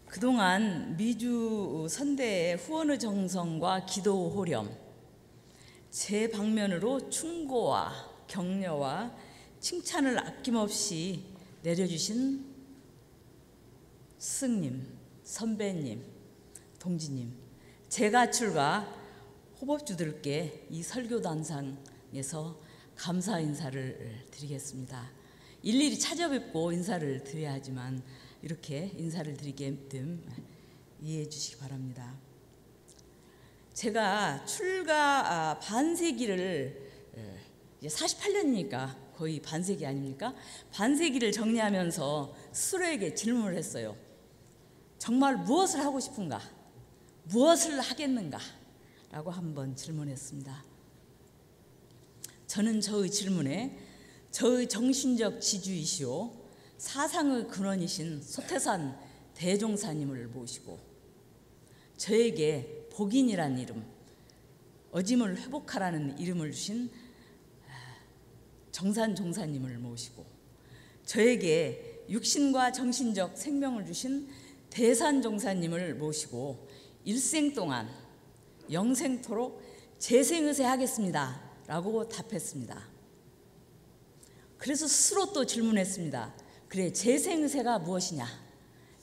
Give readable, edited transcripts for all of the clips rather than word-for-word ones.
그동안 미주 선대의 후원의 정성과 기도 호렴, 제 방면으로 충고와 격려와 칭찬을 아낌없이 내려주신 스승님, 선배님, 동지님, 제가출과 호법주들께 이 설교단상에서 감사 인사를 드리겠습니다. 일일이 찾아뵙고 인사를 드려야 하지만 이렇게 인사를 드리게끔 이해해 주시기 바랍니다. 제가 출가 반세기를 이제 48년이니까 거의 반세기 아닙니까? 반세기를 정리하면서 스스로에게 질문을 했어요. 정말 무엇을 하고 싶은가? 무엇을 하겠는가? 라고 한번 질문했습니다. 저는 저의 질문에 저의 정신적 지주이시오 사상의 근원이신 소태산 대종사님을 모시고 저에게 복인이란 이름, 어짐을 회복하라는 이름을 주신 정산종사님을 모시고 저에게 육신과 정신적 생명을 주신 대산종사님을 모시고 일생 동안 영생토록 재생의세 하겠습니다 라고 답했습니다. 그래서 스스로 또 질문했습니다. 그래, 재생의세가 무엇이냐?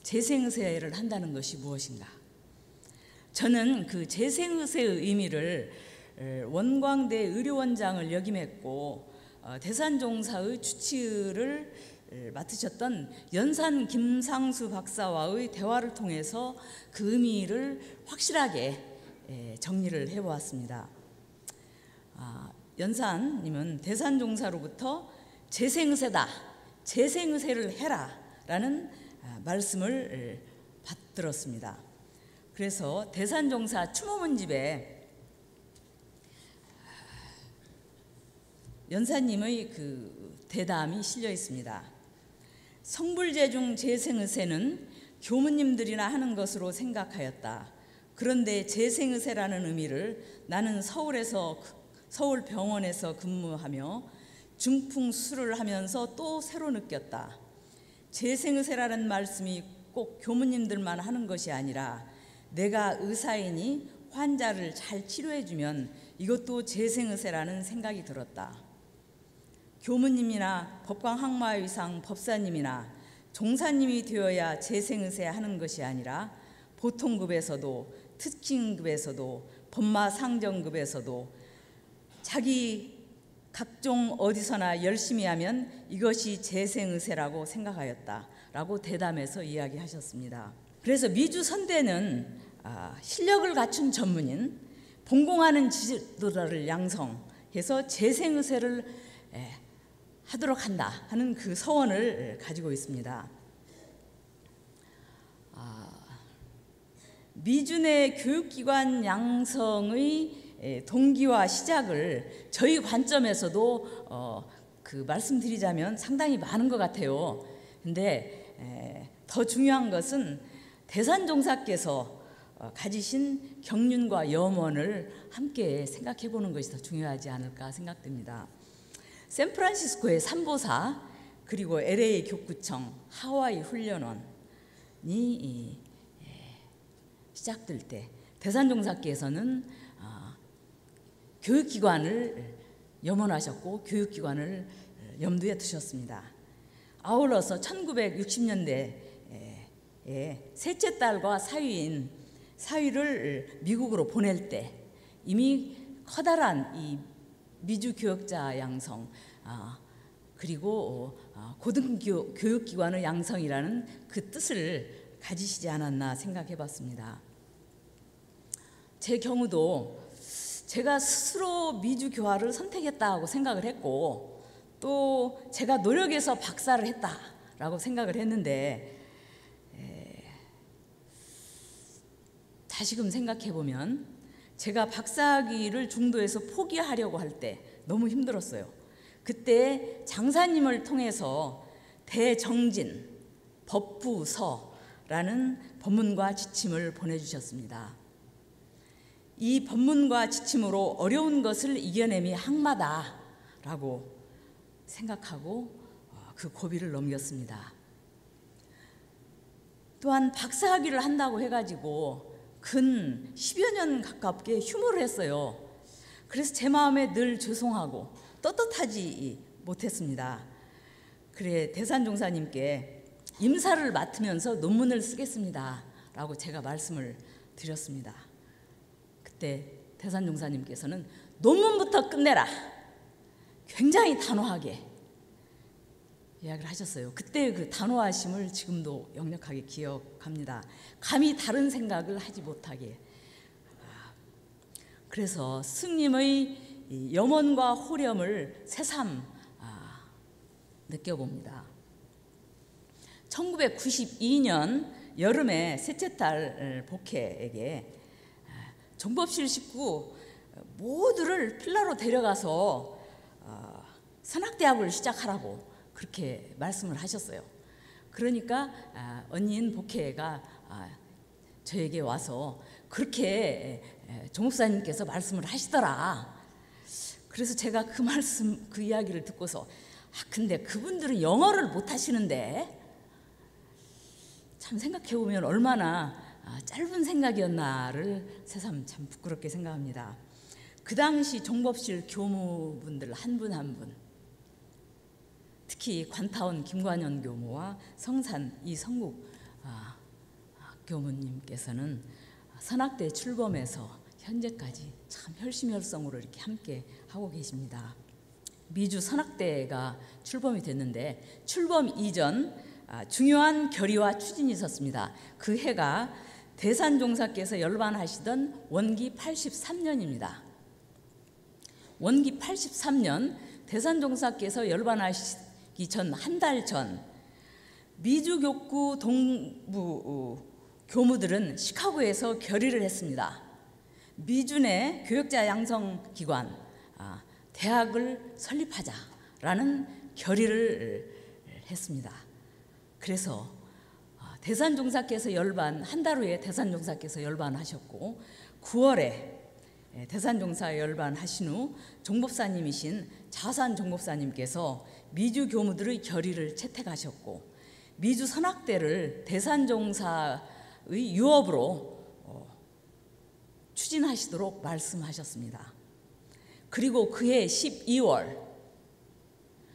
재생의세를 한다는 것이 무엇인가? 저는 그 재생의세의 의미를 원광대 의료원장을 역임했고 대산종사의 주치의를 맡으셨던 연산 김상수 박사와의 대화를 통해서 그 의미를 확실하게 정리를 해보았습니다. 연산님은 대산종사로부터 재생의세다, 재생의세를 해라 라는 말씀을 받들었습니다. 그래서 대산종사 추모문집에 연사님의 그 대담이 실려 있습니다. 성불제중 재생의세는 교무님들이나 하는 것으로 생각하였다. 그런데 재생의세라는 의미를 나는 서울병원에서 근무하며 중풍수술을 하면서 또 새로 느꼈다. 재생의세라는 말씀이 꼭 교무님들만 하는 것이 아니라 내가 의사이니 환자를 잘 치료해주면 이것도 재생의세라는 생각이 들었다. 교무님이나 법광학마의상 법사님이나 종사님이 되어야 재생의세 하는 것이 아니라 보통급에서도 특징급에서도 법마상정급에서도 자기 각종 어디서나 열심히 하면 이것이 재생의세라고 생각하였다 라고 대담해서 이야기하셨습니다. 그래서 미주 선대는 실력을 갖춘 전문인, 본공하는 지도자를 양성해서 재생의세를 하도록 한다 하는 그 서원을 가지고 있습니다. 미준의 교육기관 양성의 동기와 시작을 저희 관점에서도 그 말씀드리자면 상당히 많은 것 같아요. 근데 더 중요한 것은 대산종사께서 가지신 경륜과 염원을 함께 생각해 보는 것이 더 중요하지 않을까 생각됩니다. 샌프란시스코의 삼보사 그리고 LA 교구청, 하와이 훈련원이 시작될 때 대산종사께서는 교육기관을 염원하셨고 교육기관을 염두에 두셨습니다. 아울러서 1960년대에 셋째 딸과 사위를 미국으로 보낼 때 이미 커다란 이 미주 교역자 양성 그리고 고등교육기관의 양성이라는 그 뜻을 가지시지 않았나 생각해 봤습니다. 제 경우도 제가 스스로 미주 교화를 선택했다고 생각을 했고 또 제가 노력해서 박사를 했다라고 생각을 했는데 다시금 생각해 보면 제가 박사학위를 중도에서 포기하려고 할 때 너무 힘들었어요. 그때 장사님을 통해서 대정진 법부서라는 법문과 지침을 보내주셨습니다. 이 법문과 지침으로 어려운 것을 이겨냄이 항마다라고 생각하고 그 고비를 넘겼습니다. 또한 박사학위를 한다고 해가지고 근 10여 년 가깝게 휴무를 했어요. 그래서 제 마음에 늘 죄송하고 떳떳하지 못했습니다. 그래 대산종사님께 임사를 맡으면서 논문을 쓰겠습니다 라고 제가 말씀을 드렸습니다. 그때 대산종사님께서는 논문부터 끝내라, 굉장히 단호하게 이야기를 하셨어요. 그때 그 단호하심을 지금도 역력하게 기억합니다. 감히 다른 생각을 하지 못하게. 그래서 스님의 염원과 호렴을 새삼 느껴봅니다. 1992년 여름에 셋째 딸 복혜에게 종법실 식구 모두를 필라로 데려가서 선학대학을 시작하라고 그렇게 말씀을 하셨어요. 그러니까 언니인 복혜가 저에게 와서 그렇게 종목사님께서 말씀을 하시더라. 그래서 제가 그 이야기를 듣고서 근데 그분들은 영어를 못 하시는데, 참 생각해보면 얼마나 짧은 생각이었나를 새삼 참 부끄럽게 생각합니다. 그 당시 종법실 교무분들 한 분 한 분, 특히 관타원 김관현 교무와 성산 이성국 교무님께서는 선학대 출범해서 현재까지 참 혈심혈성으로 이렇게 함께 하고 계십니다. 미주 선학대가 출범이 됐는데 출범 이전 중요한 결의와 추진이 있었습니다. 그 해가 대산종사께서 열반하시던 원기 83년입니다. 원기 83년 대산종사께서 열반하시기 전 한 달 전 미주교구 동부 교무들은 시카고에서 결의를 했습니다. 미주 내 교역자 양성기관 대학을 설립하자라는 결의를 했습니다. 그래서 대산종사께서 한 달 후에 대산종사께서 열반하셨고 9월에 대산종사 열반하신 후 종법사님이신 자산 종법사님께서 미주 교무들의 결의를 채택하셨고 미주 선학대를 대산종사의 유업으로 추진하시도록 말씀하셨습니다. 그리고 그해 12월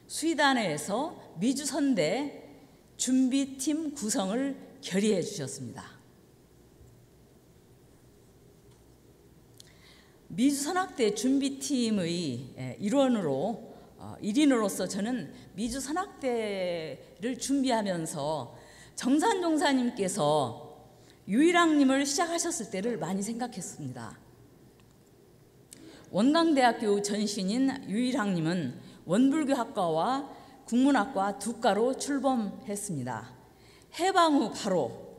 수의단에서 미주선대 준비팀 구성을 결의해 주셨습니다. 미주선학대 준비팀의 일인으로서 저는 미주선학대를 준비하면서 정산종사님께서 유일학님을 시작하셨을 때를 많이 생각했습니다. 원광대학교 전신인 유일학님은 원불교학과와 국문학과 두 과로 출범했습니다. 해방 후 바로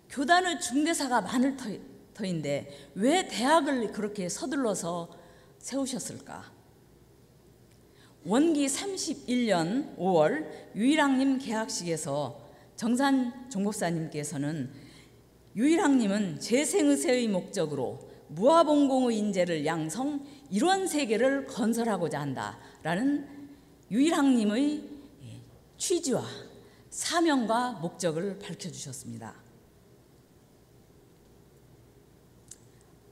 교단의 중대사가 많을 터인데 왜 대학을 그렇게 서둘러서 세우셨을까? 원기 31년 5월 유일학님 개학식에서 정산 종법사님께서는 유일학님은 재생의세의 목적으로 무아봉공의 인재를 양성 일원세계를 건설하고자 한다라는 유일학님의 취지와 사명과 목적을 밝혀주셨습니다.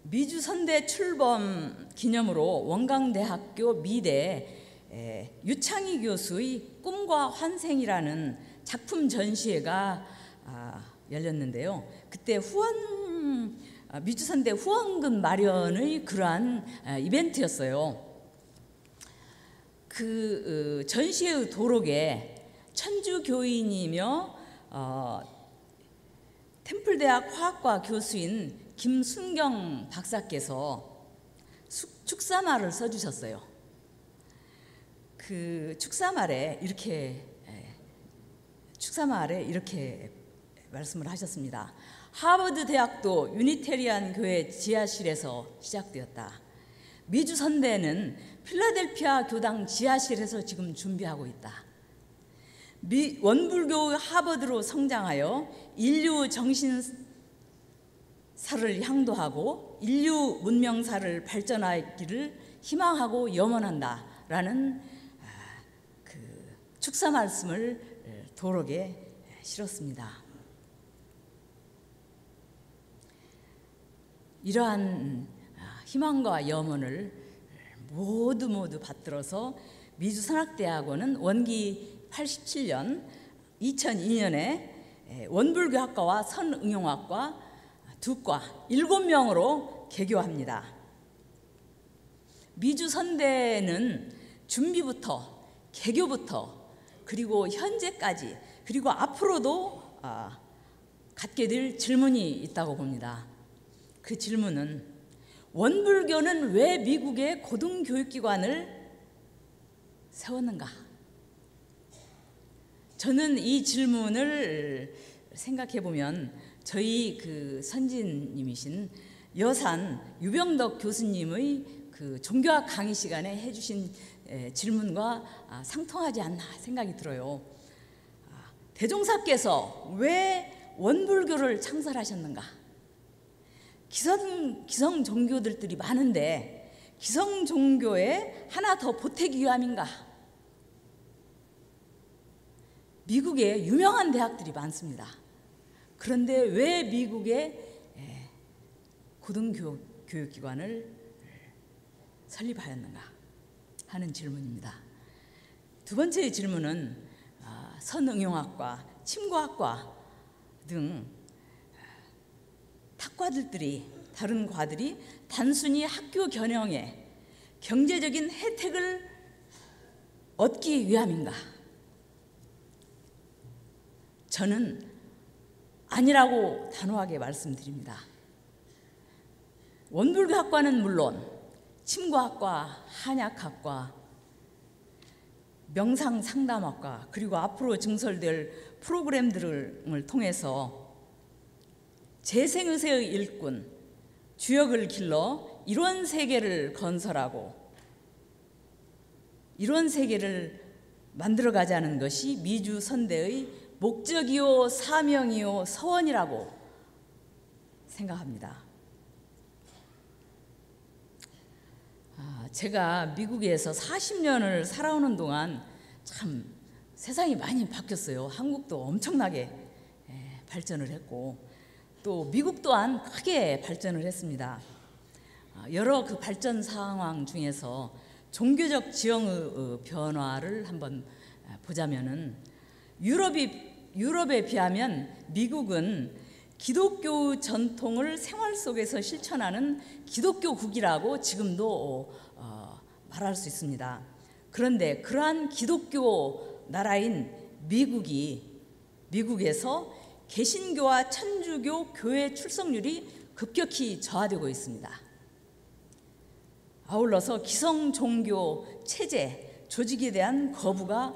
미주선대 출범 기념으로 원광대학교 미대 유창희 교수의 꿈과 환생이라는 작품 전시회가 열렸는데요. 그때 미주선대 후원금 마련의 그러한 이벤트였어요. 그 전시회의 도록에 천주교인이며 템플대학 화학과 교수인 김순경 박사께서 축사말을 써주셨어요. 그 축사말에 이렇게 말씀을 하셨습니다. 하버드 대학도 유니테리안 교회 지하실에서 시작되었다. 미주 선대는 필라델피아 교당 지하실에서 지금 준비하고 있다. 원불교 하버드로 성장하여 인류 정신사를 향도하고 인류 문명사를 발전하기를 희망하고 염원한다라는 그 축사 말씀을 도록에 실었습니다. 이러한 희망과 염원을 모두 받들어서 미주산학대학원은 원기 87년 2002년에 원불교학과와 선응용학과 두 과 7명으로 개교합니다. 미주선대는 준비부터 개교부터 그리고 현재까지 그리고 앞으로도 갖게 될 질문이 있다고 봅니다. 그 질문은 원불교는 왜 미국의 고등교육기관을 세웠는가? 저는 이 질문을 생각해 보면 저희 그 선진님이신 여산 유병덕 교수님의 그 종교학 강의 시간에 해주신 질문과 상통하지 않나 생각이 들어요. 대종사께서 왜 원불교를 창설하셨는가? 기성 종교들이 많은데 기성 종교에 하나 더 보태기 위함인가? 미국에 유명한 대학들이 많습니다. 그런데 왜 미국의 고등교육기관을 설립하였는가 하는 질문입니다. 두 번째 질문은 선응용학과, 침구학과 등 탁과들이 다른 과들이 단순히 학교 견형에 경제적인 혜택을 얻기 위함인가? 저는 아니라고 단호하게 말씀드립니다. 원불교학과는 물론 침구학과, 한약학과, 명상상담학과 그리고 앞으로 증설될 프로그램들을 통해서 재생의세의 일꾼, 주역을 길러 이런 세계를 건설하고 이런 세계를 만들어가자는 것이 미주선대의 목적이요 사명이요 서원이라고 생각합니다. 제가 미국에서 40년을 살아오는 동안 참 세상이 많이 바뀌었어요. 한국도 엄청나게 발전을 했고 또 미국 또한 크게 발전을 했습니다. 여러 그 발전 상황 중에서 종교적 지형의 변화를 한번 보자면은 유럽에 비하면 미국은 기독교 전통을 생활 속에서 실천하는 기독교국이라고 지금도 말할 수 있습니다. 그런데 그러한 기독교 나라인 미국에서 개신교와 천주교 교회 출석률이 급격히 저하되고 있습니다. 아울러서 기성 종교 체제, 조직에 대한 거부가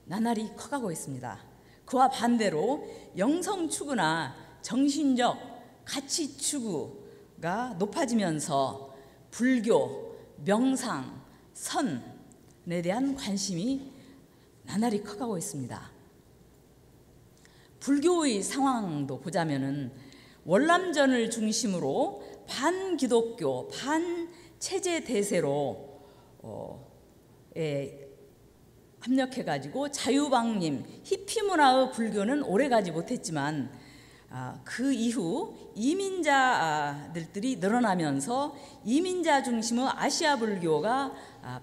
나날이 커가고 있습니다. 그와 반대로 영성 추구나 정신적 가치 추구가 높아지면서 불교, 명상, 선에 대한 관심이 나날이 커가고 있습니다. 불교의 상황도 보자면은 월남전을 중심으로 반기독교, 반체제 대세로 합력해가지고 자유방림, 히피 문화의 불교는 오래가지 못했지만 그 이후 이민자들이 늘어나면서 이민자 중심의 아시아 불교가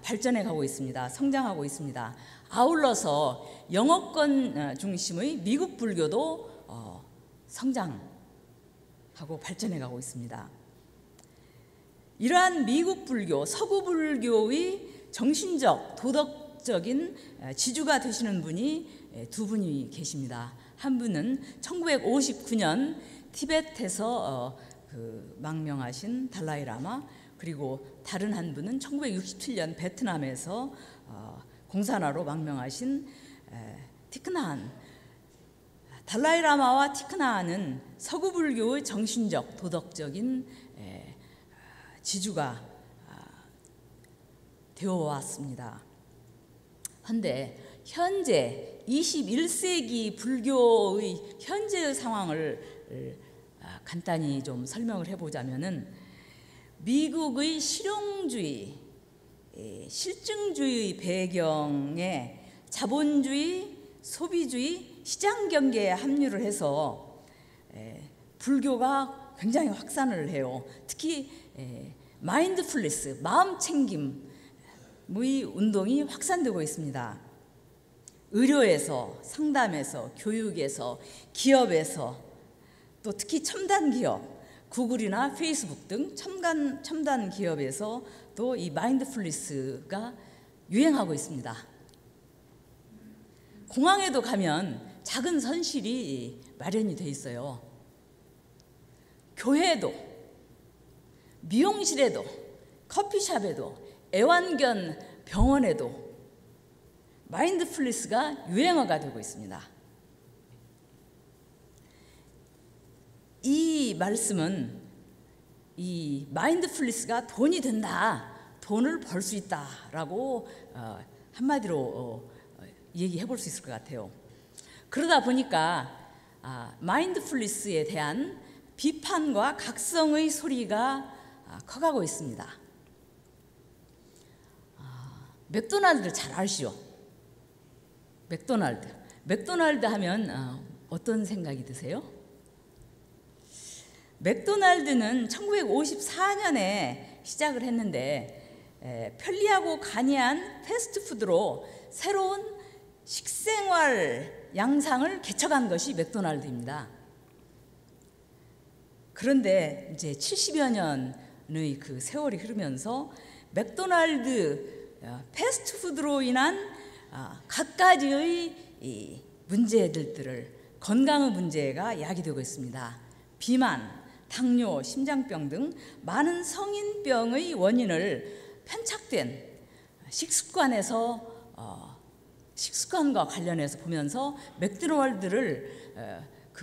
발전해가고 있습니다. 성장하고 있습니다. 아울러서 영어권 중심의 미국 불교도 성장하고 발전해가고 있습니다. 이러한 미국 불교, 서구 불교의 정신적, 도덕적인 지주가 되시는 분이 두 분이 계십니다. 한 분은 1959년 티베트에서 망명하신 달라이라마, 그리고 다른 한 분은 1967년 베트남에서 공산화로 망명하신 티크나한. 달라이라마와 티크나한은 서구 불교의 정신적, 도덕적인 지주가 되어 왔습니다. 그런데 현재 21세기 불교의 현재의 상황을 간단히 좀 설명을 해보자면은 미국의 실용주의, 실증주의 배경에 자본주의, 소비주의, 시장 경계에 합류를 해서 불교가 굉장히 확산을 해요. 특히 마인드풀니스, 마음 챙김의 운동이 확산되고 있습니다. 의료에서, 상담에서, 교육에서, 기업에서, 또 특히 첨단 기업, 구글이나 페이스북 등 첨단 기업에서 또 이 마인드풀니스가 유행하고 있습니다. 공항에도 가면 작은 선실이 마련이 돼 있어요. 교회에도, 미용실에도, 커피숍에도, 애완견 병원에도 마인드풀니스가 유행어가 되고 있습니다. 이 말씀은 이 마인드풀니스가 돈이 된다, 돈을 벌 수 있다라고 한마디로 얘기해 볼 수 있을 것 같아요. 그러다 보니까 마인드풀니스에 대한 비판과 각성의 소리가 커가고 있습니다. 맥도날드를 잘 아시죠? 맥도날드 하면 어떤 생각이 드세요? 맥도날드는 1954년에 시작을 했는데 편리하고 간이한 패스트푸드로 새로운 식생활 양상을 개척한 것이 맥도날드입니다. 그런데 이제 70여 년의 그 세월이 흐르면서 맥도날드 패스트푸드로 인한 갖가지의 문제들을, 건강의 문제가 야기되고 있습니다. 비만, 당뇨, 심장병 등 많은 성인병의 원인을 편착된 식습관과 관련해서 보면서 맥도날드를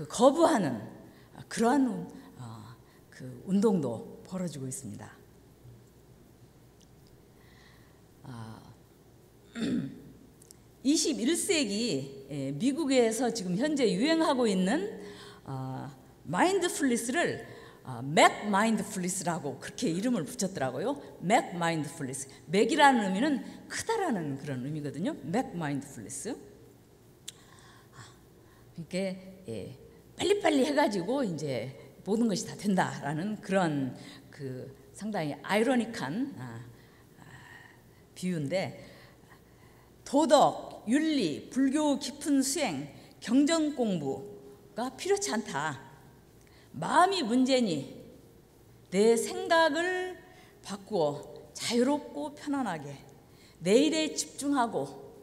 거부하는 그러한 그 운동도 벌어지고 있습니다. 21세기 미국에서 지금 현재 유행하고 있는 마인드풀니스를 맥마인드풀니스라고 그렇게 이름을 붙였더라고요. 맥마인드풀니스. 맥이라는 의미는 크다라는 그런 의미거든요. 맥마인드풀니스. 이렇게 빨리빨리 해가지고 이제 모든 것이 다 된다라는 그런 그 상당히 아이러니한 비유인데, 도덕, 윤리, 불교 깊은 수행, 경전 공부가 필요치 않다. 마음이 문제니 내 생각을 바꾸어 자유롭고 편안하게 내 일에 집중하고,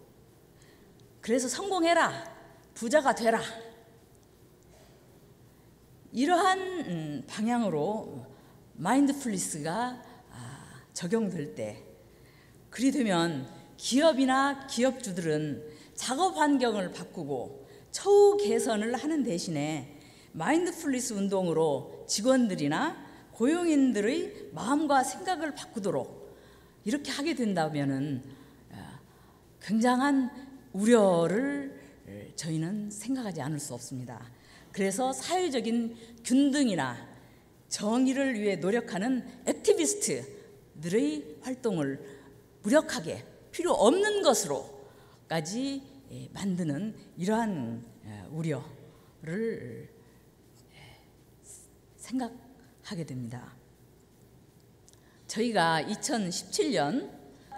그래서 성공해라, 부자가 되라, 이러한 방향으로 마인드풀니스가 적용될 때, 그리 되면 기업이나 기업주들은 작업 환경을 바꾸고 처우 개선을 하는 대신에 마인드풀니스 운동으로 직원들이나 고용인들의 마음과 생각을 바꾸도록 이렇게 하게 된다면은 굉장한 우려를 저희는 생각하지 않을 수 없습니다. 그래서 사회적인 균등이나 정의를 위해 노력하는 액티비스트들의 활동을 무력하게 필요 없는 것으로까지 만드는 이러한 우려를 생각하게 됩니다. 저희가 2017년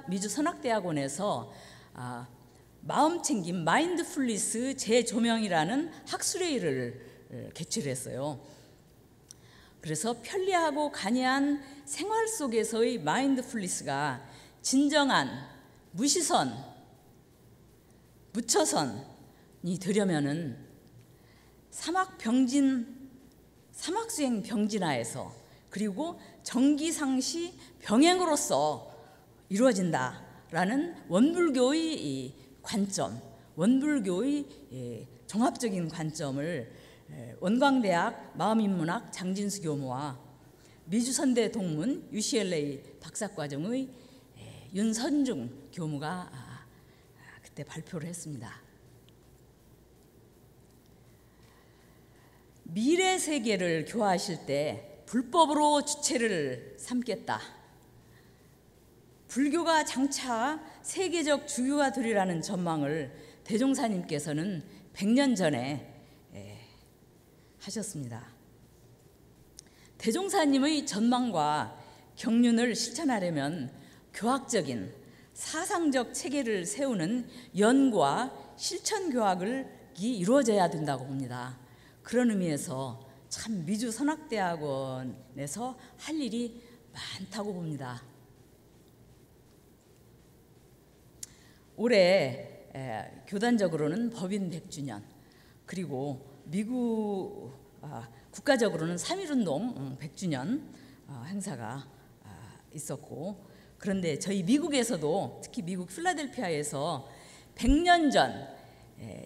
미주 선악대학원에서 마음챙김 마인드풀니스 재조명이라는 학술회의를 개최를 했어요. 그래서 편리하고 간이한 생활 속에서의 마인드풀니스가 진정한 무시선, 무처선이 되려면은 사막수행 병진화에서 그리고 정기상시 병행으로서 이루어진다라는 원불교의 관점, 원불교의 종합적인 관점을 원광대학 마음인문학 장진수 교무와 미주선대 동문 UCLA 박사과정의 윤선중 교무가 그때 발표를 했습니다. 미래 세계를 교화하실 때 불법으로 주체를 삼겠다. 불교가 장차 세계적 주교가 되리라는 전망을 대종사님께서는 100년 전에 하셨습니다. 대종사님의 전망과 경륜을 실천하려면 교학적인 사상적 체계를 세우는 연구와 실천 교학이 이루어져야 된다고 봅니다. 그런 의미에서 참 미주선학대학원에서 할 일이 많다고 봅니다. 올해 교단적으로는 법인 100주년, 그리고 미국 국가적으로는 3.1운동 100주년 행사가 있었고, 그런데 저희 미국에서도, 특히 미국 필라델피아에서 100년 전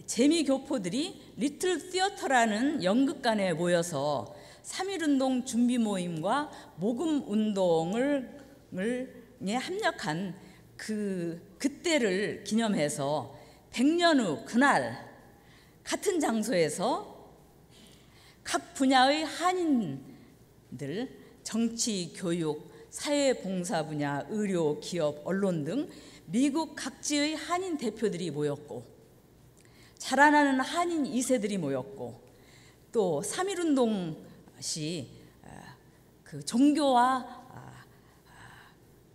재미교포들이 리틀 시어터라는 연극관에 모여서 3.1운동 준비 모임과 모금운동을 합력한 그때를 기념해서 100년 후 그날 같은 장소에서 각 분야의 한인들, 정치, 교육, 사회봉사 분야, 의료, 기업, 언론 등 미국 각지의 한인 대표들이 모였고, 자라나는 한인 2세들이 모였고, 또 3.1운동 시 그 종교와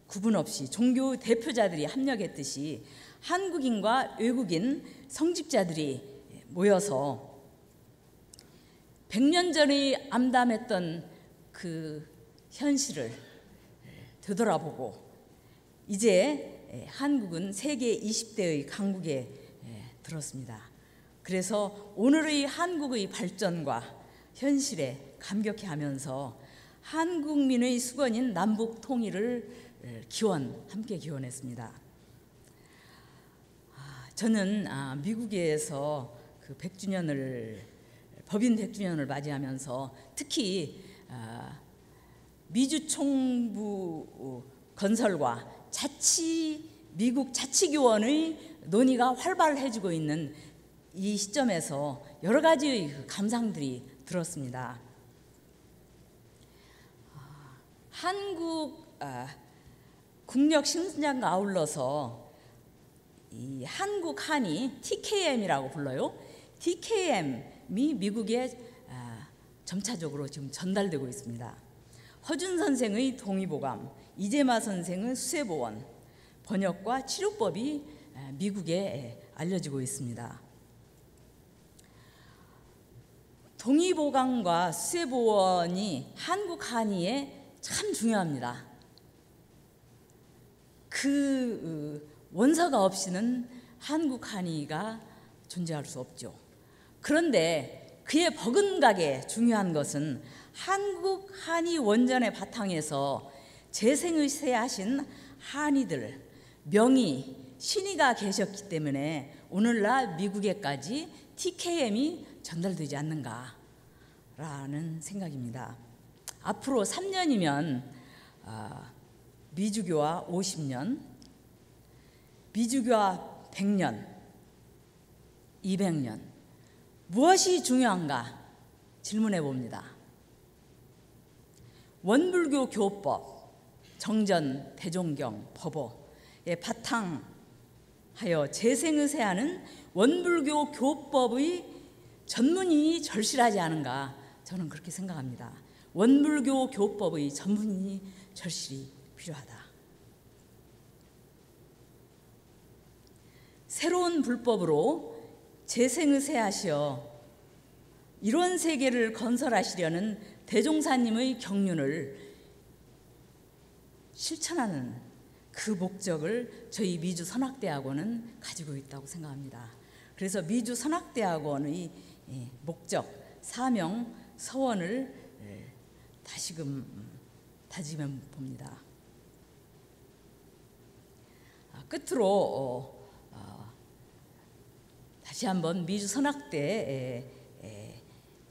구분 없이 종교 대표자들이 합력했듯이 한국인과 외국인 성직자들이 모여서 100년 전에 암담했던 그 현실을 되돌아보고, 이제 한국은 세계 20대의 강국에 들었습니다. 그래서 오늘의 한국의 발전과 현실에 감격해하면서 한국민의 수건인 남북 통일을 함께 기원했습니다. 저는 미국에서 그 100주년을, 법인 100주년을 맞이하면서 특히 미주총부 건설과 미국 자치교원의 논의가 활발해지고 있는 이 시점에서 여러 가지의 감상들이 들었습니다. 한국 국력 신장과 아울러서 이 한국 한이 TKM이라고 불러요. TKM이 미국에 점차적으로 지금 전달되고 있습니다. 허준 선생의 동의보감, 이재마 선생의 수세보원, 번역과 치료법이 미국에 알려지고 있습니다. 동의보감과 수세보원이 한국 한의에 참 중요합니다. 그 원서가 없이는 한국 한의가 존재할 수 없죠. 그런데 그에 버금가게 중요한 것은 한국 한의 원전의 바탕에서 재생의세하신 한의들, 명의, 신의가 계셨기 때문에 오늘날 미국에까지 TKM이 전달되지 않는가라는 생각입니다. 앞으로 3년이면 미주교화 50년, 미주교화 100년, 200년, 무엇이 중요한가 질문해 봅니다. 원불교 교법, 정전, 대종경, 법어에 바탕하여 재생의세하는 원불교 교법의 전문인이 절실하지 않은가, 저는 그렇게 생각합니다. 원불교 교법의 전문인이 절실히 필요하다. 새로운 불법으로 재생의세하시어 이론 세계를 건설하시려는 대종사님의 경륜을 실천하는 그 목적을 저희 미주선학대학원은 가지고 있다고 생각합니다. 그래서 미주선학대학원의 목적, 사명, 서원을 다시금 다짐해 봅니다. 끝으로 다시 한번 미주선학대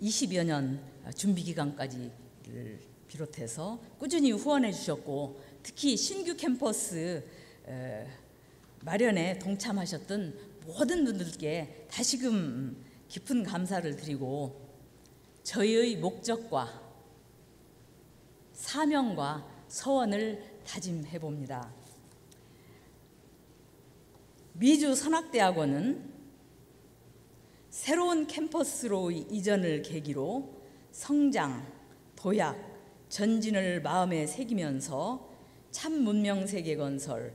20여 년 준비기간까지를 비롯해서 꾸준히 후원해 주셨고, 특히 신규 캠퍼스 마련에 동참하셨던 모든 분들께 다시금 깊은 감사를 드리고, 저희의 목적과 사명과 서원을 다짐해 봅니다. 미주선학대학원은 새로운 캠퍼스로 이전을 계기로 성장, 도약, 전진을 마음에 새기면서 참 문명 세계 건설,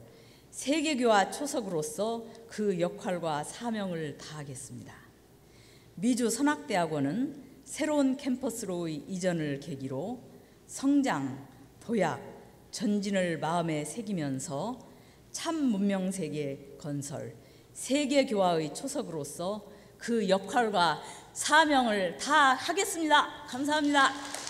세계교화 초석으로서 그 역할과 사명을 다하겠습니다. 미주 선학대학원은 새로운 캠퍼스로의 이전을 계기로 성장, 도약, 전진을 마음에 새기면서 참 문명 세계 건설, 세계교화의 초석으로서 그 역할과 사명을 다하겠습니다. 감사합니다.